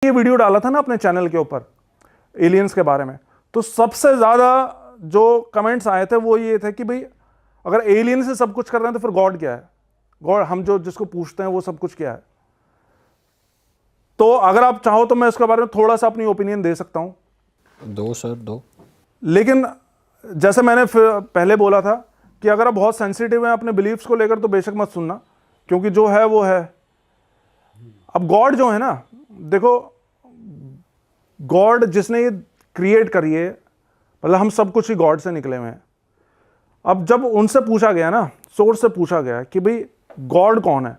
ये वीडियो डाला था ना अपने चैनल के ऊपर एलियंस के बारे में, तो सबसे ज़्यादा जो कमेंट्स आए थे वो ये थे कि भाई अगर एलियन से सब कुछ कर रहे हैं तो फिर गॉड क्या है? गॉड हम जो जिसको पूछते हैं वो सब कुछ क्या है? तो अगर आप चाहो तो मैं इसके बारे में थोड़ा सा अपनी ओपिनियन दे सकता हूं। दो सर दो। लेकिन जैसे मैंने पहले बोला था कि अगर आप बहुत सेंसिटिव हैं अपने बिलीफ्स को लेकर तो बेशक मत सुनना, क्योंकि जो है वो है। अब गॉड जो है ना, देखो गॉड जिसने ये क्रिएट करी है, मतलब हम सब कुछ ही गॉड से निकले हुए हैं। अब जब उनसे पूछा गया ना, सोर्स से पूछा गया कि भाई गॉड कौन है,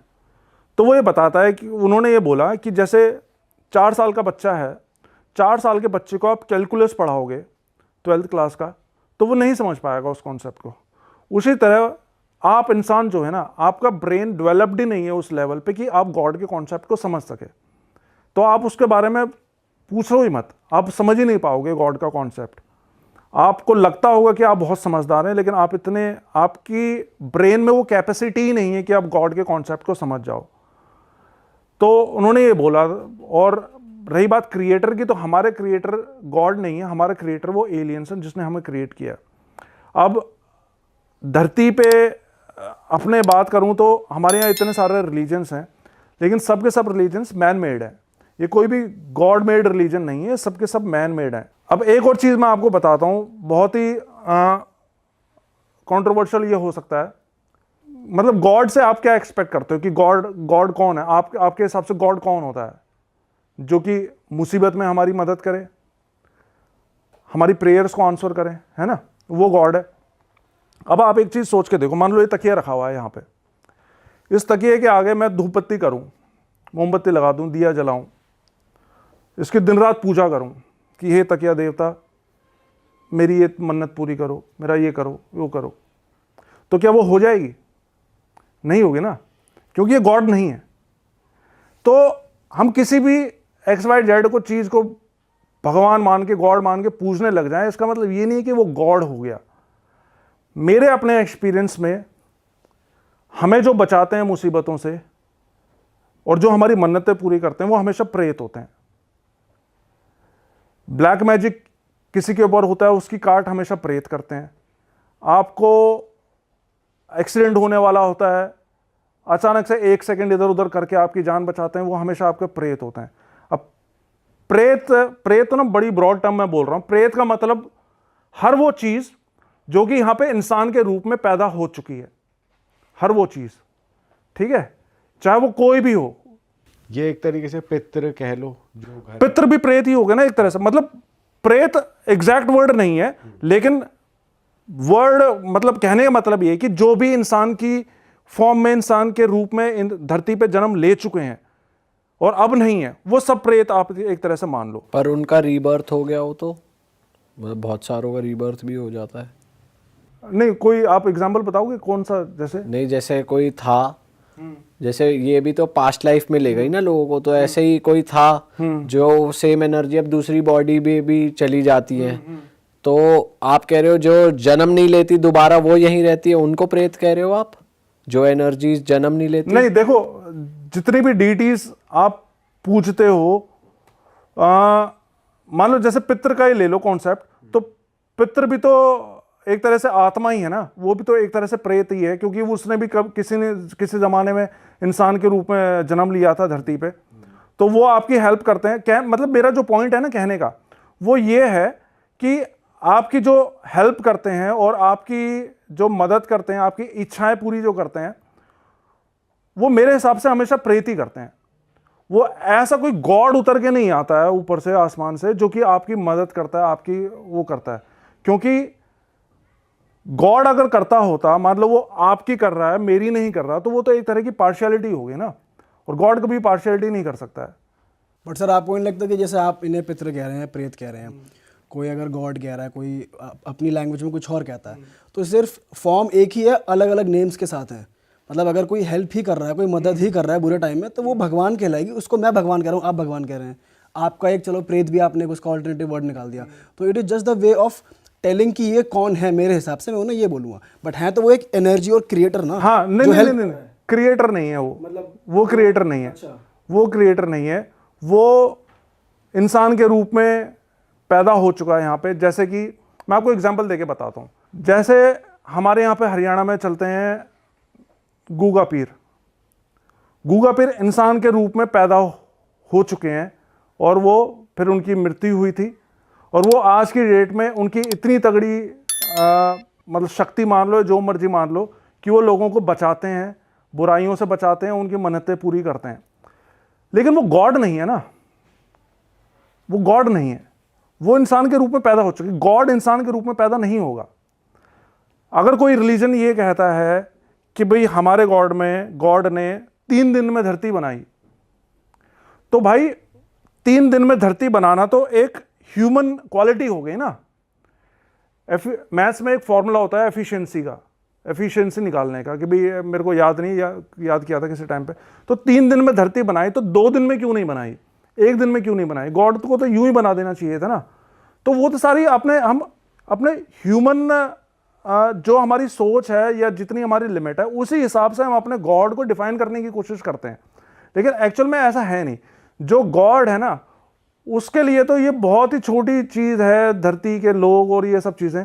तो वो ये बताता है कि उन्होंने ये बोला कि जैसे 4 साल का बच्चा है, 4 साल के बच्चे को आप कैलकुलस पढ़ाओगे 12th क्लास का, तो वो नहीं समझ पाएगा उस कॉन्सेप्ट को। उसी तरह आप इंसान जो है ना, आपका ब्रेन डेवलप्ड ही नहीं है उस लेवल पे कि आप गॉड के कॉन्सेप्ट को समझ सके। तो आप उसके बारे में पूछो ही मत, आप समझ ही नहीं पाओगे गॉड का कॉन्सेप्ट। आपको लगता होगा कि आप बहुत समझदार हैं, लेकिन आप इतने, आपकी ब्रेन में वो कैपेसिटी ही नहीं है कि आप गॉड के कॉन्सेप्ट को समझ जाओ। तो उन्होंने ये बोला। और रही बात क्रिएटर की, तो हमारे क्रिएटर गॉड नहीं है, हमारे क्रिएटर वो एलियंस हैं जिसने हमें क्रिएट किया। अब धरती पे अपने बात करूं तो हमारे यहाँ इतने सारे रिलीजन्स हैं, लेकिन सब के सब रिलीजन्स मैन मेड हैं। ये कोई भी गॉड मेड रिलीजन नहीं है, सबके सब मैन मेड हैं। अब एक और चीज़ मैं आपको बताता हूँ, बहुत ही कंट्रोवर्शियल ये हो सकता है। मतलब गॉड से आप क्या एक्सपेक्ट करते हो कि गॉड कौन है? आपके हिसाब से गॉड कौन होता है? जो कि मुसीबत में हमारी मदद करे, हमारी प्रेयर्स को आंसर करे, है ना? वो गॉड है। अब आप एक चीज़ सोच के देखो, मान लो ये तकिया रखा हुआ है यहाँ पे, इस तकिए के आगे मैं धूप बत्ती करूँ, मोमबत्ती लगा दूँ, दिया जलाऊँ, इसकी दिन रात पूजा करूँ कि हे तकिया देवता मेरी ये मन्नत पूरी करो, मेरा ये करो, वो करो, तो क्या वो हो जाएगी? नहीं होगी ना, क्योंकि ये गॉड नहीं है। तो हम किसी भी XYZ को चीज़ को भगवान मान के, गॉड मान के पूजने लग जाएं, इसका मतलब ये नहीं है कि वो गॉड हो गया। मेरे अपने एक्सपीरियंस में हमें जो बचाते हैं मुसीबतों से और जो हमारी मन्नतें पूरी करते हैं वो हमेशा प्रेत होते हैं। ब्लैक मैजिक किसी के ऊपर होता है, उसकी काट हमेशा प्रेत करते हैं। आपको एक्सीडेंट होने वाला होता है, अचानक से 1 सेकंड इधर उधर करके आपकी जान बचाते हैं, वो हमेशा आपके प्रेत होते हैं। अब प्रेत तो ना बड़ी ब्रॉड टर्म में बोल रहा हूं। प्रेत का मतलब हर वो चीज जो कि यहां पे इंसान के रूप में पैदा हो चुकी है, हर वो चीज, ठीक है, चाहे वो कोई भी हो। ये एक तरीके से पितृ कह लो, जो पितृ भी प्रेत ही हो गया ना एक तरह से। मतलब प्रेत एग्जैक्ट वर्ड नहीं है, लेकिन वर्ड मतलब कहने का मतलब ये है कि जो भी इंसान की फॉर्म में, इंसान के रूप में इन धरती पे जन्म ले चुके हैं और अब नहीं है, वो सब प्रेत आप एक तरह से मान लो। पर उनका रीबर्थ हो गया हो तो मतलब बहुत सारों का रीबर्थ भी हो जाता है। नहीं, कोई आप एग्जांपल बताओगे कौन सा? जैसे नहीं, जैसे कोई था, जैसे ये भी तो पास्ट लाइफ में ले गई ना लोगों को, तो ऐसे ही कोई था जो सेम एनर्जी अब दूसरी बॉडी में भी चली जाती है। तो आप कह रहे हो जो जन्म नहीं लेती दोबारा वो यहीं रहती है, उनको प्रेत कह रहे हो आप, जो एनर्जीज जन्म नहीं लेती? नहीं, देखो जितनी भी डीटीज आप पूछते हो, मान लो जैसे पितृ का ही ले लो कॉन्सेप्ट, तो पितृ भी तो एक तरह से आत्मा ही है ना, वो भी तो एक तरह से प्रेत ही है, क्योंकि उसने भी किसी जमाने में इंसान के रूप में जन्म लिया था धरती पे। तो वो आपकी हेल्प करते हैं। मतलब मेरा जो पॉइंट है ना कहने का, वो ये है कि आपकी जो हेल्प करते हैं और आपकी जो मदद करते हैं, आपकी इच्छाएं पूरी जो करते हैं, वो मेरे हिसाब से हमेशा प्रेत ही करते हैं। वो ऐसा कोई गॉड उतर के नहीं आता है ऊपर से, आसमान से, जो कि आपकी मदद करता है, आपकी वो करता है। क्योंकि गॉड अगर करता होता, मान लो वो आपकी कर रहा है, मेरी नहीं कर रहा, तो वो तो एक तरह की पार्शियलिटी होगी ना, और गॉड कभी पार्शियलिटी नहीं कर सकता है। बट सर आपको नहीं लगता कि जैसे आप इन्हें पितृ कह रहे हैं, प्रेत कह रहे हैं, कोई अगर गॉड कह रहा है, कोई अपनी लैंग्वेज में कुछ और कहता है, तो सिर्फ फॉर्म एक ही है, अलग अलग नेम्स के साथ है। मतलब अगर कोई हेल्प ही कर रहा है, कोई मदद ही कर रहा है बुरे टाइम में, तो वो भगवान कहलाएगी। उसको मैं भगवान कह रहा हूँ, आप भगवान कह रहे हैं। आपका एक चलो प्रेत भी आपने उसका ऑल्टरनेटिव वर्ड निकाल दिया, तो it is just the way of telling कि ये कौन है। मेरे हिसाब से मैं उन्हें ये बोलूँगा, बट है तो वो एक एनर्जी और क्रिएटर ना। हाँ, नहीं, क्रिएटर नहीं है वो। मतलब वो क्रिएटर नहीं है। अच्छा। वो क्रिएटर नहीं है, वो इंसान के रूप में पैदा हो चुका है यहाँ पे। जैसे कि मैं आपको एग्जांपल देके बताता हूँ। जैसे हमारे यहाँ पे हरियाणा में चलते हैं गूगा पीर। गूगा पीर इंसान के रूप में पैदा हो चुके हैं और वो फिर उनकी मृत्यु हुई थी और वो आज की डेट में उनकी इतनी तगड़ी मतलब शक्ति मान लो, जो मर्जी मान लो, कि वो लोगों को बचाते हैं, बुराइयों से बचाते हैं, उनकी मन्नतें पूरी करते हैं। लेकिन वो गॉड नहीं है ना, वो गॉड नहीं है। वो इंसान के रूप में पैदा हो चुके। गॉड इंसान के रूप में पैदा नहीं होगा। अगर कोई रिलीजन ये कहता है कि भाई हमारे गॉड ने 3 दिन में धरती बनाई, तो भाई 3 दिन में धरती बनाना तो एक ह्यूमन क्वालिटी हो गई ना। मैथ्स में एक फॉर्मूला होता है एफिशिएंसी का, एफिशिएंसी निकालने का, कि भाई मेरे को याद नहीं, याद किया था किसी टाइम पे। तो 3 दिन में धरती बनाई, तो 2 दिन में क्यों नहीं बनाई, 1 दिन में क्यों नहीं बनाई? गॉड को तो यूं ही बना देना चाहिए था ना। तो वो तो सारी हम अपने ह्यूमन जो हमारी सोच है या जितनी हमारी लिमिट है, उसी हिसाब से हम अपने गॉड को डिफाइन करने की कोशिश करते हैं। लेकिन एक्चुअल में ऐसा है नहीं। जो गॉड है ना, उसके लिए तो ये बहुत ही छोटी चीज़ है, धरती के लोग और ये सब चीज़ें।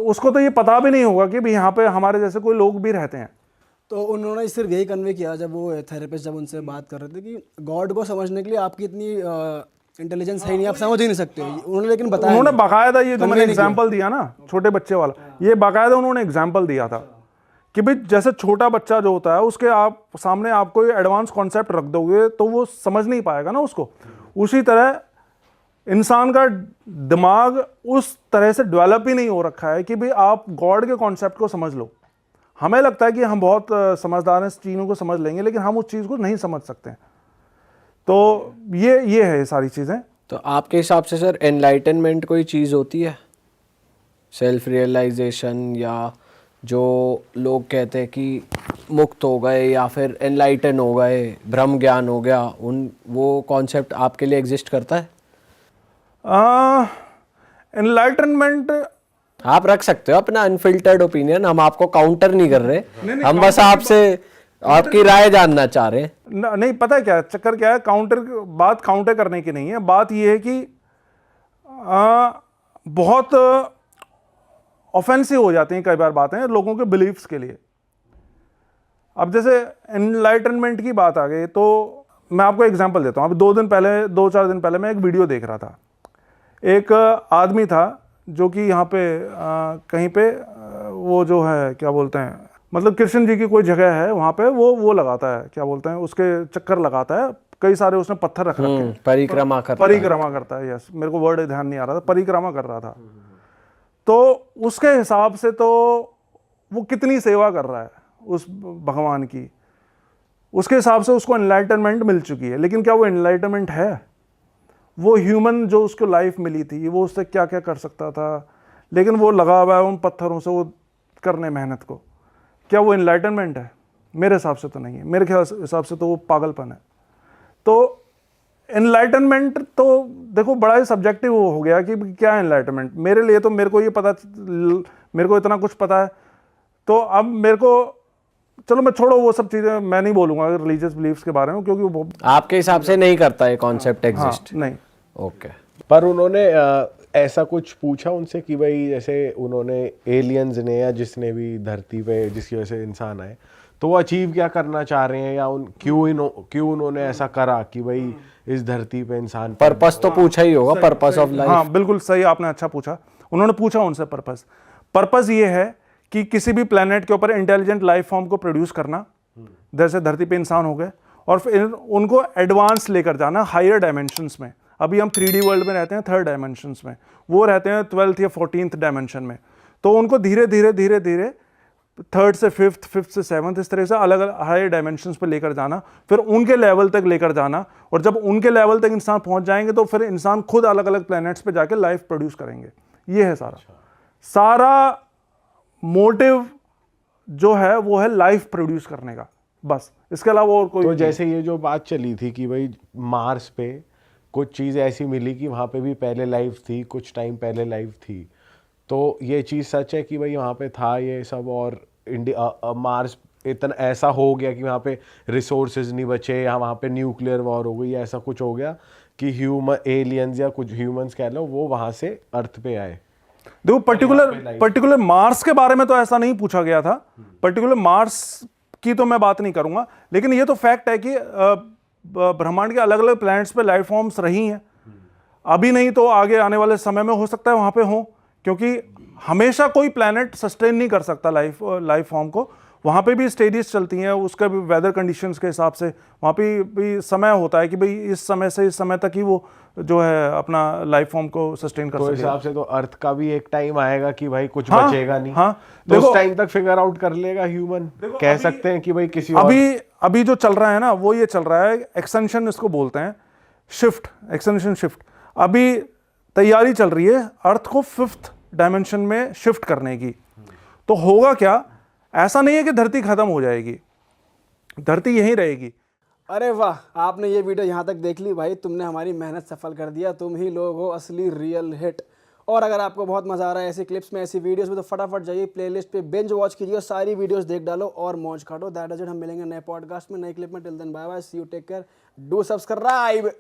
उसको तो ये पता भी नहीं होगा कि भाई यहाँ पे हमारे जैसे कोई लोग भी रहते हैं। तो उन्होंने सिर्फ यही कन्वे किया जब वो थेरेपिस्ट जब उनसे बात कर रहे थे कि गॉड को समझने के लिए आपकी इतनी इंटेलिजेंस है नहीं, आप समझ ही नहीं सकते हो। उन्होंने लेकिन बताया, उन्होंने बाकायदा ये जो मैंने एग्जाम्पल दिया ना छोटे बच्चे वाला, ये बाकायदा उन्होंने एग्जाम्पल दिया था कि भाई जैसे छोटा बच्चा जो होता है, उसके आप सामने आप कोई एडवांस कॉन्सेप्ट रख दोगे तो वो समझ नहीं पाएगा ना उसको। उसी तरह इंसान का दिमाग उस तरह से डेवलप ही नहीं हो रखा है कि भाई आप गॉड के कॉन्सेप्ट को समझ लो। हमें लगता है कि हम बहुत समझदार हैं, इस चीज़ों को समझ लेंगे, लेकिन हम उस चीज़ को नहीं समझ सकते। तो ये है सारी चीज़ें। तो आपके हिसाब से सर एनलाइटनमेंट कोई चीज़ होती है, सेल्फ रियलाइजेशन, या जो लोग कहते हैं कि मुक्त हो गए या फिर एनलाइटन हो गए, ब्रह्म ज्ञान हो गया, वो कॉन्सेप्ट आपके लिए एग्जिस्ट करता है? एनलाइटनमेंट आप रख सकते हो अपना अनफिल्टर्ड ओपिनियन, हम आपको काउंटर नहीं कर रहे, हम बस आपसे आपकी राय जानना चाह रहे हैं। नहीं, पता है क्या चक्कर क्या है, बात काउंटर करने की नहीं है। बात यह है कि बहुत ऑफेंसिव हो जाती हैं कई बार बातें लोगों के बिलीफ्स के लिए। अब जैसे एनलाइटनमेंट की बात आ गई तो मैं आपको एग्जांपल देता हूँ। अब 2-4 दिन पहले मैं एक वीडियो देख रहा था। एक आदमी था जो कि यहाँ पे कहीं पे वो जो है क्या बोलते हैं, मतलब कृष्ण जी की कोई जगह है वहाँ पे, वो लगाता है, क्या बोलते हैं, उसके चक्कर लगाता है। कई सारे उसने पत्थर रख रखे, परिक्रमा करता है। यस, मेरे को वर्ड ध्यान नहीं आ रहा था, परिक्रमा कर रहा था। तो उसके हिसाब से तो वो कितनी सेवा कर रहा है उस भगवान की, उसके हिसाब से उसको एनलाइटनमेंट मिल चुकी है। लेकिन क्या वो एनलाइटनमेंट है? वो ह्यूमन जो उसको लाइफ मिली थी, वो उससे क्या क्या कर सकता था, लेकिन वो लगा हुआ है उन पत्थरों से वो करने मेहनत को। क्या वो एनलाइटनमेंट है? मेरे हिसाब से तो नहीं है। मेरे हिसाब से तो वो पागलपन है। तो एनलाइटनमेंट तो देखो बड़ा ही सब्जेक्टिव हो गया कि क्या एनलाइटनमेंट। मेरे लिए तो मेरे को इतना कुछ पता है। तो अब मेरे को, चलो मैं छोड़ो वो सब चीज़ें, मैं नहीं बोलूँगा रिलीजियस बिलीफ्स के बारे में, क्योंकि वो आपके हिसाब से नहीं करता ये कॉन्सेप्ट एग्जिस्ट। नहीं। ओके। पर उन्होंने ऐसा कुछ पूछा उनसे कि भाई जैसे उन्होंने एलियंस ने या जिसने भी धरती पे जिसकी वजह से इंसान आए, तो वो अचीव क्या करना चाह रहे हैं, या क्यों उन्होंने ऐसा करा कि भाई इस धरती पे इंसान पर्पस तो पूछा ही होगा, पर्पस ऑफ लाइफ। हाँ बिल्कुल सही, आपने अच्छा पूछा। उन्होंने पूछा उनसे पर्पस ये है कि किसी भी प्लेनेट के ऊपर इंटेलिजेंट लाइफ फॉर्म को प्रोड्यूस करना, जैसे धरती पे इंसान हो गए, और फिर उनको एडवांस लेकर जाना हायर डायमेंशंस में। अभी हम 3D वर्ल्ड में रहते हैं, 3rd डायमेंशंस में, वो रहते हैं 12th या 14th डायमेंशन में। तो उनको धीरे धीरे 3rd से 5th से 7th इस तरह से अलग अलग हायर डायमेंशंस पे लेकर जाना, फिर उनके लेवल तक लेकर जाना। और जब उनके लेवल तक इंसान पहुंच जाएंगे तो फिर इंसान खुद अलग अलग प्लैनेट्स पे जाके लाइफ प्रोड्यूस करेंगे। ये है सारा मोटिव जो है वो है लाइफ प्रोड्यूस करने का, बस। इसके अलावा और कोई। तो जैसे ये जो बात चली थी कि भाई मार्स पे कुछ चीज़ ऐसी मिली कि वहाँ पे भी पहले लाइफ थी, कुछ टाइम पहले लाइफ थी, तो ये चीज़ सच है कि भाई वहाँ पे था ये सब, और मार्स इतना ऐसा हो गया कि वहाँ पे रिसोर्सेज नहीं बचे, या वहाँ पे न्यूक्लियर वॉर हो गई, ऐसा कुछ हो गया कि ह्यूमन एलियंस या कुछ ह्यूमंस कह लो वो वहां से अर्थ पे आए? देखो पर्टिकुलर मार्स के बारे में तो ऐसा नहीं पूछा गया था, पर्टिकुलर मार्स की तो मैं बात नहीं करूंगा, लेकिन ये तो फैक्ट है कि ब्रह्मांड के अलग अलग प्लैनेट्स पे लाइफ फॉर्म्स रही हैं, अभी नहीं तो आगे आने वाले समय में हो सकता है वहां पे हो, क्योंकि हमेशा कोई प्लैनेट सस्टेन नहीं कर सकता लाइफ फॉर्म को, वहाँ पे भी स्टेजेस चलती हैं, उसका भी वेदर कंडीशंस के हिसाब से वहाँ पे भी समय होता है कि भाई इस समय से इस समय तक ही वो जो है अपना लाइफ फॉर्म को सस्टेन कर तो सके। हिसाब से तो अर्थ का भी एक टाइम आएगा कि भाई कुछ हाँ, बचेगा नहीं। हाँ, तो देखो, उस टाइम तक फिगर आउट कर लेगा ह्यूमन, कह सकते हैं कि भाई किसी और अभी जो चल रहा है ना वो ये चल रहा है, एक्सटेंशन इसको बोलते हैं, शिफ्ट, एक्सटेंशन शिफ्ट। अभी तैयारी चल रही है अर्थ को 5th डायमेंशन में शिफ्ट करने की। तो होगा क्या, ऐसा नहीं है कि धरती खत्म हो जाएगी, धरती यहीं रहेगी। अरे वाह, आपने ये वीडियो यहाँ तक देख ली भाई, तुमने हमारी मेहनत सफल कर दिया, तुम ही लोग हो असली रियल हिट। और अगर आपको बहुत मजा आ रहा है ऐसी क्लिप्स में, ऐसी वीडियोस में, तो फटाफट जाइए प्लेलिस्ट पे बिंज वॉच कीजिए, सारी वीडियोस देख डालो और मौज काटो। दैट इज इट, हम मिलेंगे नए पॉडकास्ट में, नए क्लिप में। Till then bye bye, see you, take care, do subscribe.